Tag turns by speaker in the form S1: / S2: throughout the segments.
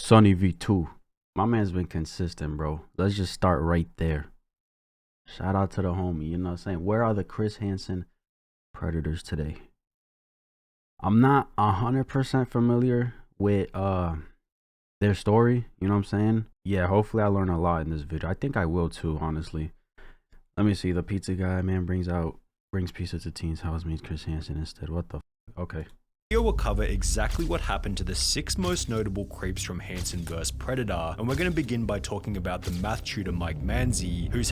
S1: SunnyV2. My man's been consistent, bro. Let's just start right there. Shout out to the homie, you know what I'm saying? Where are the Chris Hansen Predators today? I'm not 100% familiar with their story, you know what I'm saying? Yeah, hopefully I learn a lot in this video. I think I will too, honestly. Let me see. The pizza guy, man, brings pizza to teens' house, meets Chris Hansen instead. What the okay.
S2: Here we'll cover exactly what happened to the 6 most notable creeps from Hansen vs. Predator, and we're going to begin by talking about the math tutor Mike Manzi, who's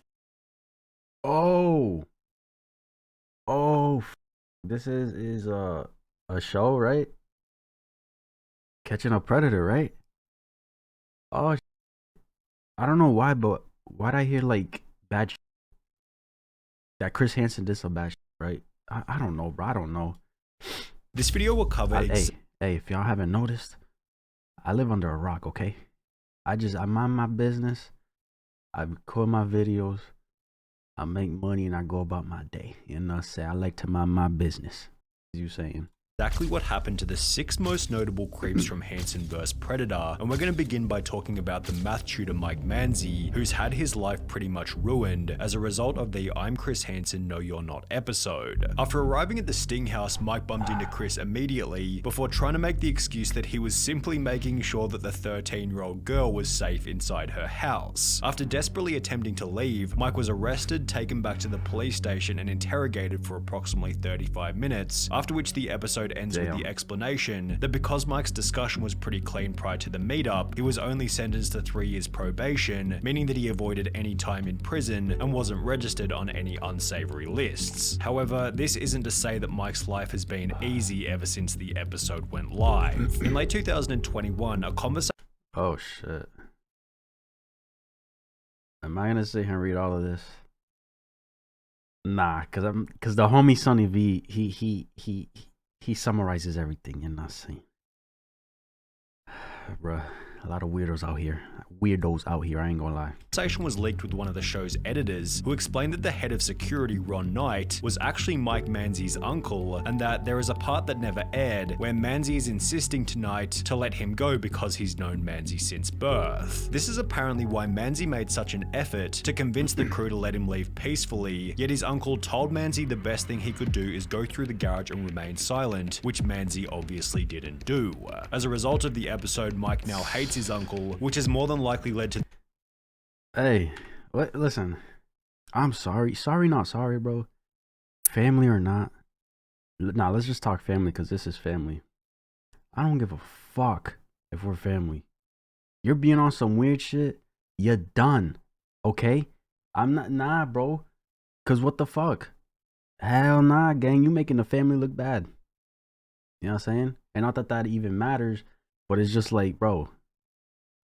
S1: this is a show, right? Catching a Predator, right? Oh, I don't know why, but why'd I hear like bad shit? That Chris Hansen did some bad shit, right? I don't know, bro. I don't know.
S2: This video will cover
S1: hey, if y'all haven't noticed, I live under a rock, okay? I mind my business. I record my videos. I make money and I go about my day. You know what I'm saying? I like to mind my business. As you saying?
S2: Exactly what happened to the 6 most notable creeps from Hansen vs. Predator, and we're going to begin by talking about the math tutor Mike Manzi, who's had his life pretty much ruined as a result of the I'm Chris Hansen No You're Not episode. After arriving at the Sting house, Mike bumped into Chris immediately before trying to make the excuse that he was simply making sure that the 13-year-old girl was safe inside her house. After desperately attempting to leave, Mike was arrested, taken back to the police station and interrogated for approximately 35 minutes, after which the episode ends with the explanation that because Mike's discussion was pretty clean prior to the meetup, he was only sentenced to 3 years probation, meaning that he avoided any time in prison and wasn't registered on any unsavory lists. However, this isn't to say that Mike's life has been easy ever since the episode went live. In late 2021, a conversation—
S1: Oh shit. Am I gonna sit here and read all of this? Nah, cause the homie Sunny V, he summarizes everything, you know what I'm saying? Bruh, a lot of weirdos out here. I ain't gonna lie.
S2: Conversation was leaked with one of the show's editors, who explained that the head of security, Ron Knight, was actually Mike Manzi's uncle, and that there is a part that never aired where Manzi is insisting to Knight to let him go because he's known Manzi since birth. This is apparently why Manzi made such an effort to convince the crew to let him leave peacefully, yet his uncle told Manzi the best thing he could do is go through the garage and remain silent, which Manzi obviously didn't do. As a result of the episode, Mike now hates his uncle, which has more than likely led to—
S1: Hey, listen, I'm sorry. Sorry, not sorry, bro. Family or not. Nah, let's just talk family because this is family. I don't give a fuck if we're family. You're being on some weird shit, you're done, okay? I'm not, nah, bro. Because what the fuck? Hell nah, gang. You making the family look bad. You know what I'm saying? And not that that even matters, but it's just like, bro,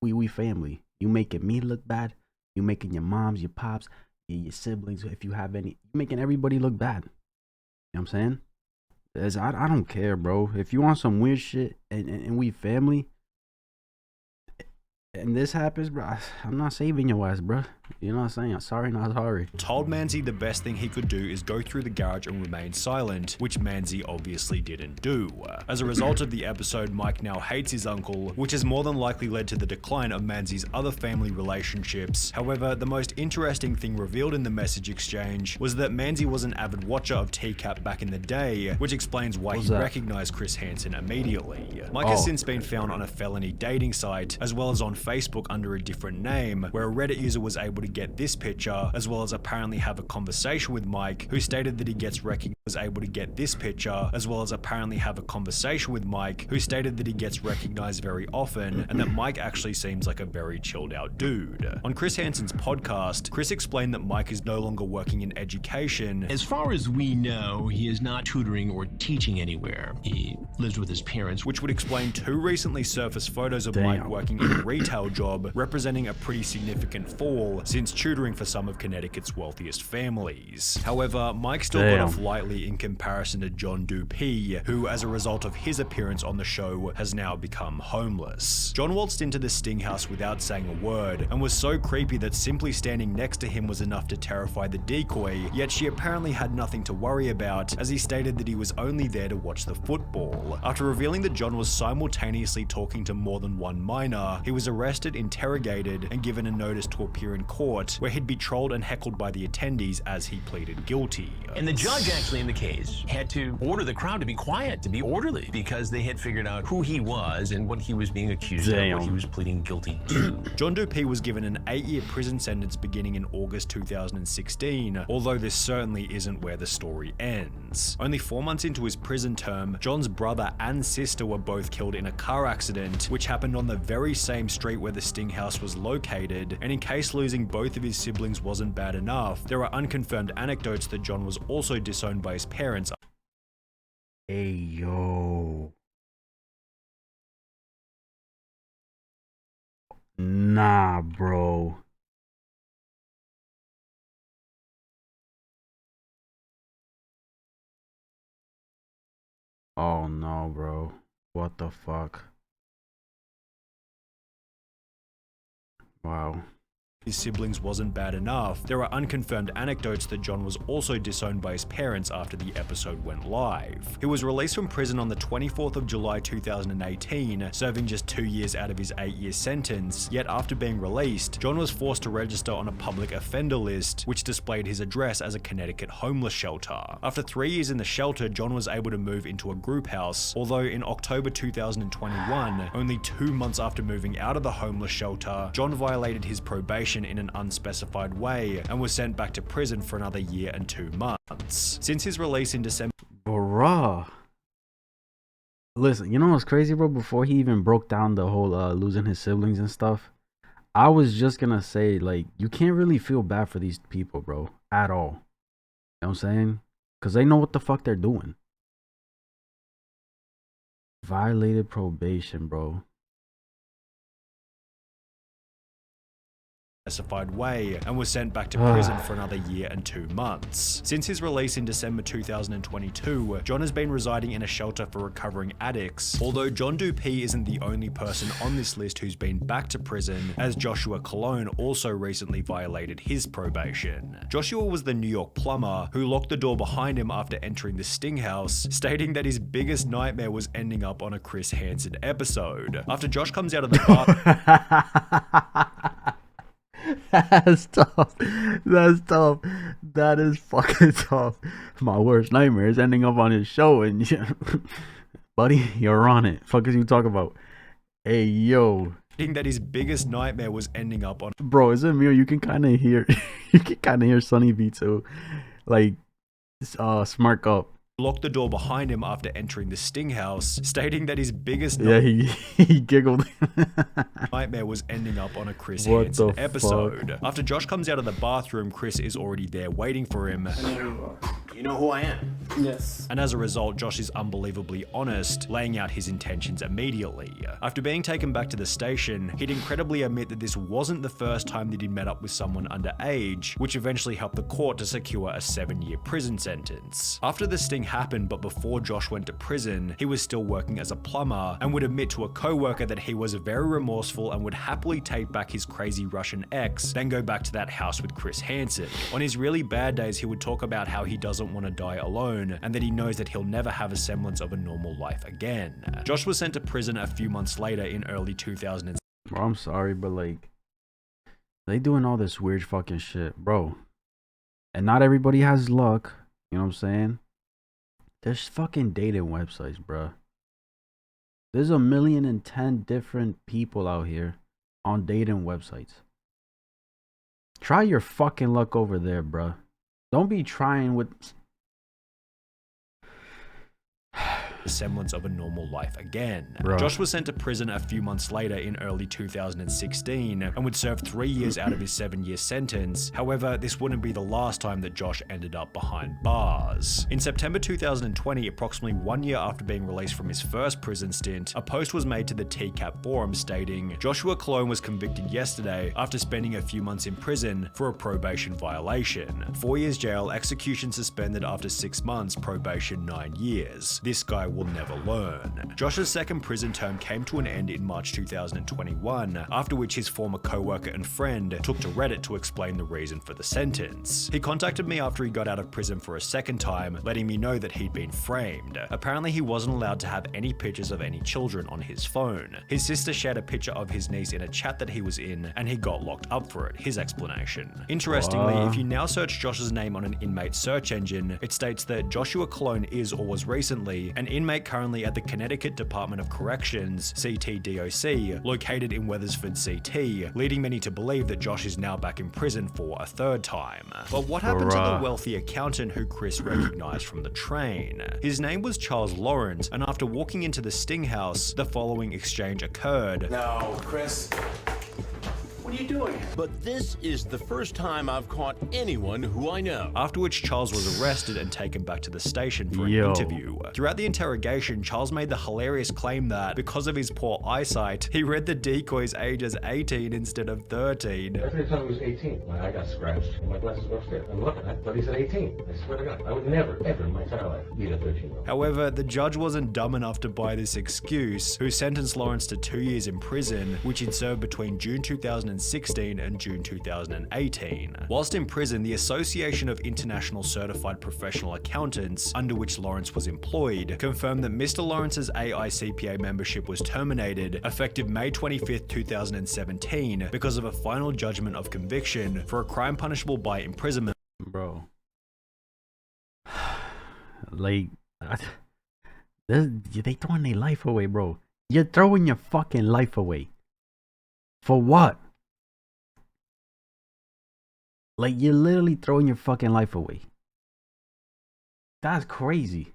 S1: we family. You making me look bad. You making your moms, your pops, your siblings, if you have any, you making everybody look bad. You know what I'm saying? I don't care, bro. If you want some weird shit and we family, and this happens, bro, I'm not saving your ass, bro. You know what I'm saying? Sorry, not sorry.
S2: Told Manzi the best thing he could do is go through the garage and remain silent, which Manzi obviously didn't do. As a result of the episode, Mike now hates his uncle, which has more than likely led to the decline of Manzi's other family relationships. However, the most interesting thing revealed in the message exchange was that Manzi was an avid watcher of TCAP back in the day, which explains why he recognized Chris Hansen immediately. Mike has since been found on a felony dating site, as well as on Facebook under a different name, where a Reddit user was able to get this picture, as well as apparently have a conversation with Mike, who stated that he gets recognized very often, and that Mike actually seems like a very chilled out dude. On Chris Hansen's podcast, Chris explained that Mike is no longer working in education.
S3: As far as we know, he is not tutoring or teaching anywhere. He lives with his parents,
S2: which would explain 2 recently surfaced photos of Mike working in a retail job, representing a pretty significant fall since tutoring for some of Connecticut's wealthiest families. However, Mike still got off lightly in comparison to John Dupee, who, as a result of his appearance on the show, has now become homeless. John waltzed into the Sting house without saying a word, and was so creepy that simply standing next to him was enough to terrify the decoy, yet she apparently had nothing to worry about, as he stated that he was only there to watch the football. After revealing that John was simultaneously talking to more than one minor, he was arrested, interrogated, and given a notice to appear in court, where he'd be trolled and heckled by the attendees as he pleaded guilty.
S3: And the judge actually in the case had to order the crowd to be quiet, to be orderly, because they had figured out who he was and what he was being accused of, what he was pleading guilty to.
S2: John Dupee was given an 8-year prison sentence beginning in August 2016, although this certainly isn't where the story ends. Only 4 months into his prison term, John's brother and sister were both killed in a car accident, which happened on the very same street where the Sting house was located, and in case losing both of his siblings wasn't bad enough, there are unconfirmed anecdotes that John was also disowned by his parents.
S1: Hey, yo. Nah, bro. Oh no, bro. What the fuck? Wow.
S2: His siblings wasn't bad enough, there are unconfirmed anecdotes that John was also disowned by his parents after the episode went live. He was released from prison on the 24th of July 2018, serving just 2 years out of his 8-year sentence, yet after being released, John was forced to register on a public offender list, which displayed his address as a Connecticut homeless shelter. After 3 years in the shelter, John was able to move into a group house, although in October 2021, only 2 months after moving out of the homeless shelter, John violated his probation in an unspecified way and was sent back to prison for another year and 2 months. Since his release in December,
S1: Bruh. Listen, you know what's crazy, bro? Before he even broke down the whole losing his siblings and stuff, I was just gonna say, like, you can't really feel bad for these people, bro, at all. You know what I'm saying? Because they know what the fuck they're doing. Violated probation, bro.
S2: specified way and was sent back to prison for another year and 2 months. Since his release in December 2022, John has been residing in a shelter for recovering addicts, although John Dupee isn't the only person on this list who's been back to prison, as Joshua Colon also recently violated his probation. Joshua was the New York plumber who locked the door behind him after entering the Sting house, stating that his biggest nightmare was ending up on a Chris Hansen episode. After Josh comes out of the bar...
S1: That's tough. That's tough. That is fucking tough. My worst nightmare is ending up on his show, and buddy, you're on it. Fuck is you talk about? Hey, yo.
S2: that his biggest nightmare was ending up on...
S1: Bro, is it me or you can kind of hear... you can kind of hear SunnyV2, like, smirk up.
S2: Locked the door behind him after entering the Sting house, stating that his biggest
S1: he giggled.
S2: nightmare was ending up on a Chris Hansen episode. After Josh comes out of the bathroom, Chris is already there waiting for him.
S3: You know who I am?
S4: Yes.
S2: And as a result, Josh is unbelievably honest, laying out his intentions immediately. After being taken back to the station, he'd incredibly admit that this wasn't the first time that he'd met up with someone underage, which eventually helped the court to secure a 7-year prison sentence. After the sting happened, but before Josh went to prison, he was still working as a plumber and would admit to a co-worker that he was very remorseful and would happily take back his crazy Russian ex, then go back to that house with Chris Hansen. On his really bad days, he would talk about how he doesn't want to die alone and that he knows that he'll never have a semblance of a normal life again. Josh was sent to prison a few months later in early 2000.
S1: Bro, I'm sorry, but like, they doing all this weird fucking shit, bro. And not everybody has luck, you know what I'm saying? There's fucking dating websites, bro. There's 1,010,000 different people out here on dating websites. Try your fucking luck over there, bro. Don't be trying with...
S2: the semblance of a normal life again.
S1: Bro.
S2: Josh was sent to prison a few months later in early 2016 and would serve 3 years out of his 7-year sentence. However, this wouldn't be the last time that Josh ended up behind bars. In September 2020, approximately 1 year after being released from his first prison stint, a post was made to the TCAP forum stating, "Joshua Cologne was convicted yesterday after spending a few months in prison for a probation violation. 4 years jail, execution suspended after 6 months, probation 9 years. This guy will never learn." Josh's second prison term came to an end in March 2021, after which his former co-worker and friend took to Reddit to explain the reason for the sentence. He contacted me after he got out of prison for a second time, letting me know that he'd been framed. Apparently he wasn't allowed to have any pictures of any children on his phone. His sister shared a picture of his niece in a chat that he was in, and he got locked up for it, his explanation. Interestingly, if you now search Josh's name on an inmate search engine, it states that Joshua Cologne is, or was recently, an inmate currently at the Connecticut Department of Corrections, CTDOC, located in Wethersford, CT, leading many to believe that Josh is now back in prison for a third time. But what happened to the wealthy accountant who Chris recognized from the train? His name was Charles Lawrence, and after walking into the Sting house, the following exchange occurred.
S4: No, Chris. What are you doing?
S5: But this is the first time I've caught anyone who I know.
S2: After which Charles was arrested and taken back to the station for an interview. Throughout the interrogation, Charles made the hilarious claim that because of his poor eyesight, he read the decoy's age as 18 instead of 13.
S4: Every time he was 18, my eye got scratched and my glasses were upstairs. I'm looking at it, but he said 18. I swear to God, I would never, ever in my entire life meet a 13-year-old.
S2: However, the judge wasn't dumb enough to buy this excuse, who sentenced Lawrence to 2 years in prison, which he'd served between June 2016 and June 2018. Whilst in prison, the Association of International Certified Professional Accountants, under which Lawrence was employed, confirmed that Mr. Lawrence's AICPA membership was terminated effective May 25th, 2017 because of a final judgment of conviction for a crime punishable by imprisonment.
S1: Bro. Like, they throwing their life away, bro. You're throwing your fucking life away. For what? Like, you're literally throwing your fucking life away. That's crazy.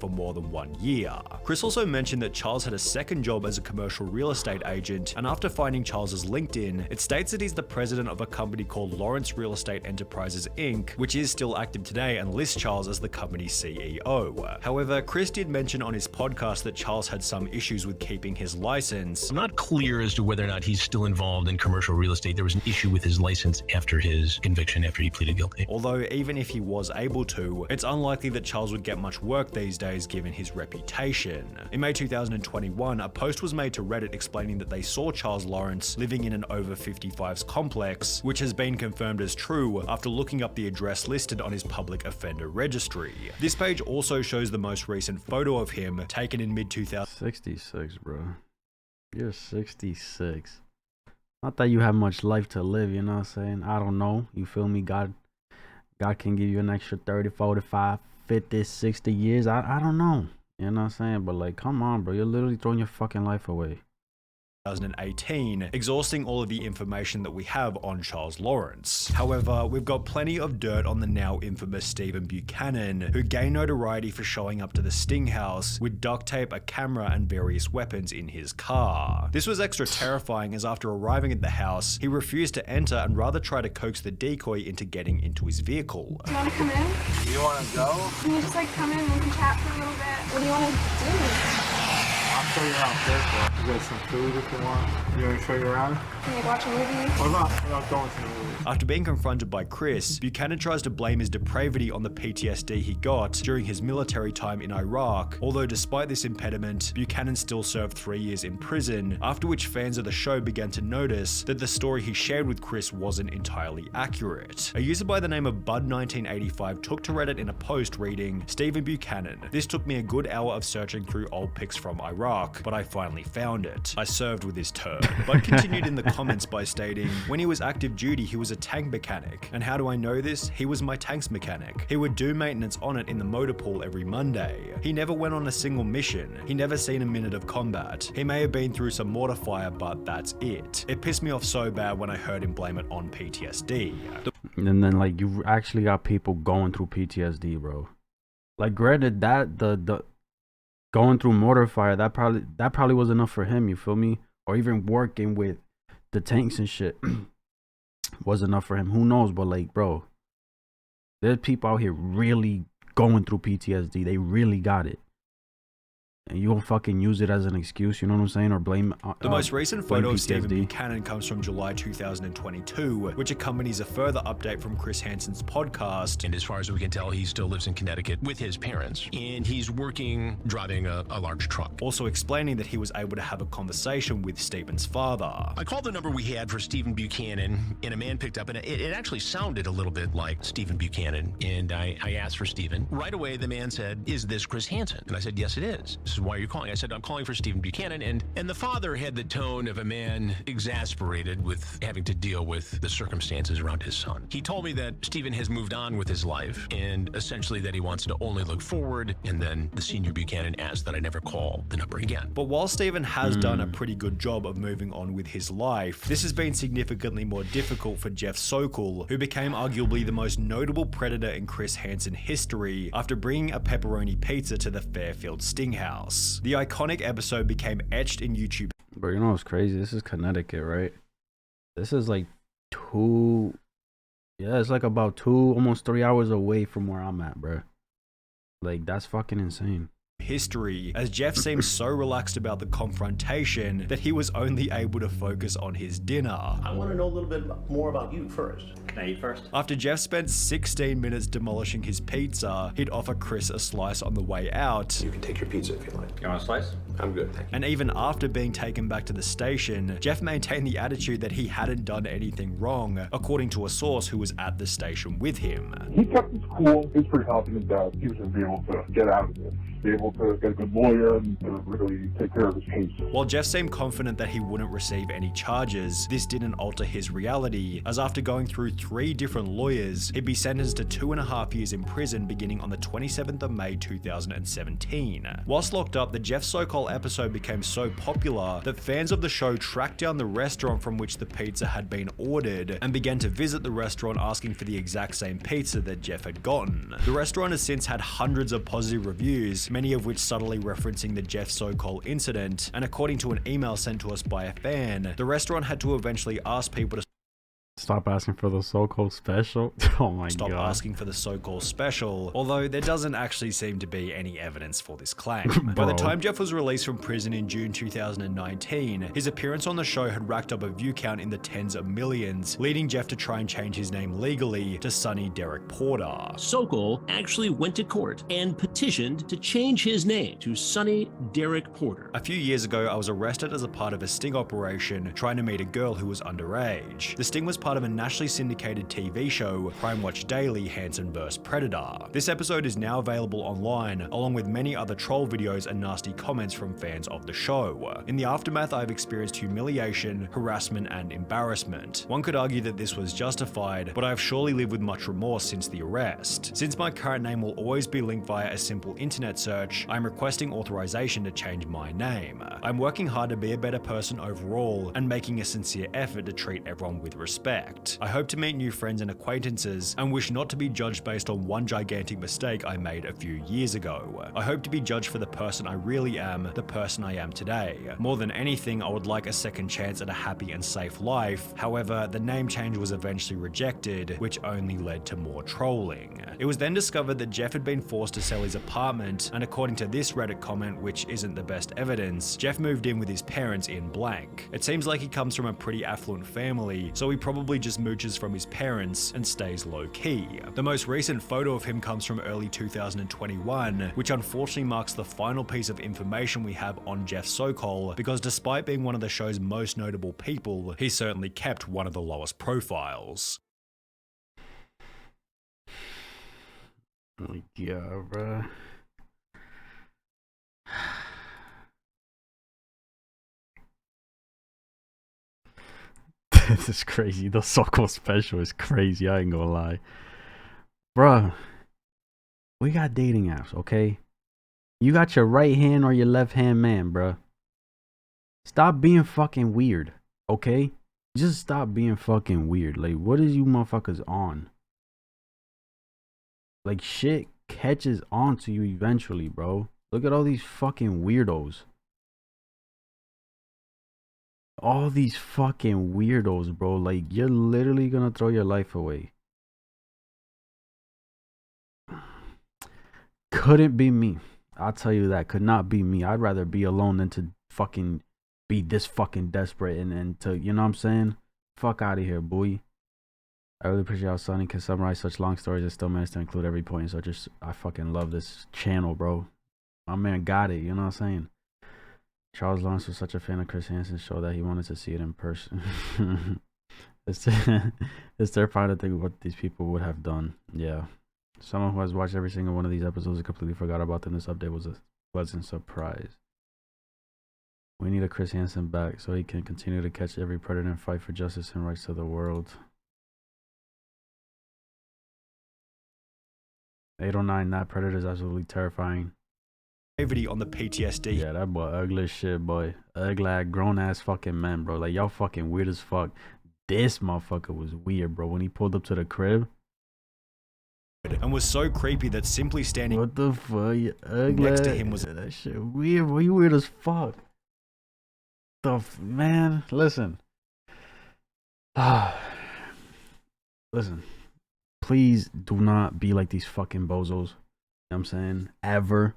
S2: For more than 1 year. Chris also mentioned that Charles had a second job as a commercial real estate agent, and after finding Charles's LinkedIn, it states that he's the president of a company called Lawrence Real Estate Enterprises Inc., which is still active today and lists Charles as the company's CEO. However, Chris did mention on his podcast that Charles had some issues with keeping his license.
S3: I'm not clear as to whether or not he's still involved in commercial real estate. There was an issue with his license after his conviction, after he pleaded guilty.
S2: Although even if he was able to, it's unlikely that Charles would get much work these days given his reputation. In May 2021, a post was made to Reddit explaining that they saw Charles Lawrence living in an over 55s complex, which has been confirmed as true after looking up the address listed on his public offender registry. This page also shows the most recent photo of him taken in mid-2000.
S1: 66, bro. You're 66. Not that you have much life to live, you know what I'm saying? I don't know. You feel me? God can give you an extra 30, 45, 50, 60 years. I don't know. You know what I'm saying? But like, come on, bro. You're literally throwing your fucking life away.
S2: 2018, exhausting all of the information that we have on Charles Lawrence. However, we've got plenty of dirt on the now infamous Stephen Buchanan, who gained notoriety for showing up to the Sting house with duct tape, a camera, and various weapons in his car. This was extra terrifying as after arriving at the house, he refused to enter and rather tried to coax the decoy into getting into his vehicle.
S6: Do you want to come in?
S4: Do you want to go?
S6: Can you just like come in and we can chat for a little bit? What do you want to do?
S4: I'll show you around first. You got some food if you want. You want to show you around?
S6: Can we watch a movie?
S4: What about going to the movie?
S2: After being confronted by Chris, Buchanan tries to blame his depravity on the PTSD he got during his military time in Iraq, although despite this impediment, Buchanan still served 3 years in prison, after which fans of the show began to notice that the story he shared with Chris wasn't entirely accurate. A user by the name of Bud1985 took to Reddit in a post reading, "Stephen Buchanan. This took me a good hour of searching through old pics from Iraq, but I finally found it. I served with his turd." Bud continued in the comments by stating, "When he was active duty, he was a tank mechanic. And how do I know this? He was my tanks mechanic. He would do maintenance on it in the motor pool every Monday. He never went on a single mission. He never seen a minute of combat. He may have been through some mortar fire, but that's it. It pissed me off so bad when I heard him blame it on PTSD."
S1: And then like you actually got people going through PTSD, bro. Like granted that going through mortar fire, that probably was enough for him, you feel me? Or even working with the tanks and shit was enough for him. Who knows? But like, bro, there's people out here really going through PTSD. They really got it. And you don't fucking use it as an excuse, you know what I'm saying? Or blame
S2: The most recent photo of Stephen
S1: PTSD.
S2: Buchanan comes from July 2022, which accompanies a further update from Chris Hansen's podcast.
S3: And as far as we can tell, he still lives in Connecticut with his parents. And he's working, driving a large truck.
S2: Also explaining that he was able to have a conversation with Stephen's father.
S3: I called the number we had for Stephen Buchanan, and a man picked up, and it actually sounded a little bit like Stephen Buchanan. And I asked for Stephen. Right away, the man said, "Is this Chris Hansen?" And I said, "Yes, it is." This is why you're calling. I said, "I'm calling for Stephen Buchanan." And the father had the tone of a man exasperated with having to deal with the circumstances around his son. He told me that Stephen has moved on with his life, and essentially that he wants to only look forward. And then the senior Buchanan asked that I never call the number again.
S2: But while Stephen has done a pretty good job of moving on with his life, this has been significantly more difficult for Jeff Sokol, who became arguably the most notable predator in Chris Hansen history after bringing a pepperoni pizza to the Fairfield Sting House. The iconic episode became etched in YouTube.
S1: Bro, you know what's crazy? This is Connecticut, right? This is like it's like about 2, almost 3 hours away from where I'm at, bro. Like, that's fucking insane.
S2: History, as Jeff seemed so relaxed about the confrontation that he was only able to focus on his dinner.
S7: I want to know a little bit more about you first. Can I eat first?
S2: After Jeff spent 16 minutes demolishing his pizza, he'd offer Chris a slice on the way out.
S7: You can take your pizza if you like.
S8: You want a slice?
S7: I'm good, thank you.
S2: And even after being taken back to the station, Jeff maintained the attitude that he hadn't done anything wrong, according to a source who was at the station with him.
S9: He kept his cool. He was pretty confident that he was going to be able to get out of this, be able to get a good lawyer and to really take care of his case.
S2: While Jeff seemed confident that he wouldn't receive any charges, this didn't alter his reality, as after going through 3 different lawyers, he'd be sentenced to 2.5 years in prison beginning on the 27th of May 2017. Whilst locked up, the Jeff Sokol episode became so popular that fans of the show tracked down the restaurant from which the pizza had been ordered and began to visit the restaurant asking for the exact same pizza that Jeff had gotten. The restaurant has since had hundreds of positive reviews, many of which subtly referencing the Jeff Sokol incident, and according to an email sent to us by a fan, the restaurant had to eventually ask people to
S1: Stop asking for the Sokol special. Oh my
S2: stop
S1: god.
S2: asking for the Sokol special, although there doesn't actually seem to be any evidence for this claim. By the time Jeff was released from prison in June 2019, his appearance on the show had racked up a view count in the tens of millions, leading Jeff to try and change his name legally to Sunny Derek Porter.
S10: Sokol actually went to court and petitioned to change his name to Sunny Derek Porter.
S2: A few years ago, I was arrested as a part of a sting operation trying to meet a girl who was underage. The sting was part of a nationally syndicated TV show, Crime Watch Daily, Hansen vs. Predator. This episode is now available online, along with many other troll videos and nasty comments from fans of the show. In the aftermath, I've experienced humiliation, harassment, and embarrassment. One could argue that this was justified, but I've surely lived with much remorse since the arrest. Since my current name will always be linked via a simple internet search, I'm requesting authorization to change my name. I'm working hard to be a better person overall, and making a sincere effort to treat everyone with respect. I hope to meet new friends and acquaintances, and wish not to be judged based on one gigantic mistake I made a few years ago. I hope to be judged for the person I really am, the person I am today. More than anything, I would like a second chance at a happy and safe life. However, the name change was eventually rejected, which only led to more trolling. It was then discovered that Jeff had been forced to sell his apartment, and according to this Reddit comment, which isn't the best evidence, Jeff moved in with his parents in blank. It seems like he comes from a pretty affluent family, so he probably just mooches from his parents and stays low-key. The most recent photo of him comes from early 2021, which unfortunately marks the final piece of information we have on Jeff Sokol, because despite being one of the show's most notable people, he certainly kept one of the lowest profiles.
S1: Oh yeah, bruh. This is crazy. The Sokol special is crazy. I ain't gonna lie. Bruh, we got dating apps, okay? You got your right hand or your left hand man, bruh. Stop being fucking weird, okay? Just stop being fucking weird. Like, what is you motherfuckers on? Like, shit catches on to you eventually, bro. Look at all these fucking weirdos. All these fucking weirdos, bro. Like, you're literally gonna throw your life away. Couldn't be me. I'll tell you that. Could not be me. I'd rather be alone than to fucking be this fucking desperate and to, you know what I'm saying? Fuck out of here, boy. I really appreciate how Sunny can summarize such long stories and still manage to include every point. So I fucking love this channel, bro. My man got it, you know what I'm saying? Charles Lawrence was such a fan of Chris Hansen, showed that he wanted to see it in person. It's terrifying to think what these people would have done. Yeah. Someone who has watched every single one of these episodes and completely forgot about them. This update was a pleasant surprise. We need a Chris Hansen back so he can continue to catch every predator and fight for justice and rights to the world. 809, that predator is absolutely terrifying.
S2: On the PTSD.
S1: Yeah, that boy ugly as shit, boy. Ugly, grown ass fucking man, bro. Like, y'all fucking weird as fuck. This motherfucker was weird, bro. When he pulled up to the crib.
S2: And was so creepy that simply standing
S1: what the fuck, you ugly
S2: next to him was
S1: that shit weird, bro. You weird as fuck. Man, listen. Listen. Please do not be like these fucking bozos. You know what I'm saying? Ever.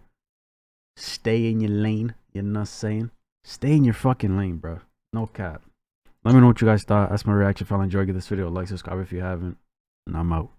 S1: Stay in your lane. You know what I'm saying? Stay in your fucking lane, bro. No cap. Let me know what you guys thought. That's my reaction. If y'all enjoyed, give this video a like, subscribe if you haven't. And I'm out.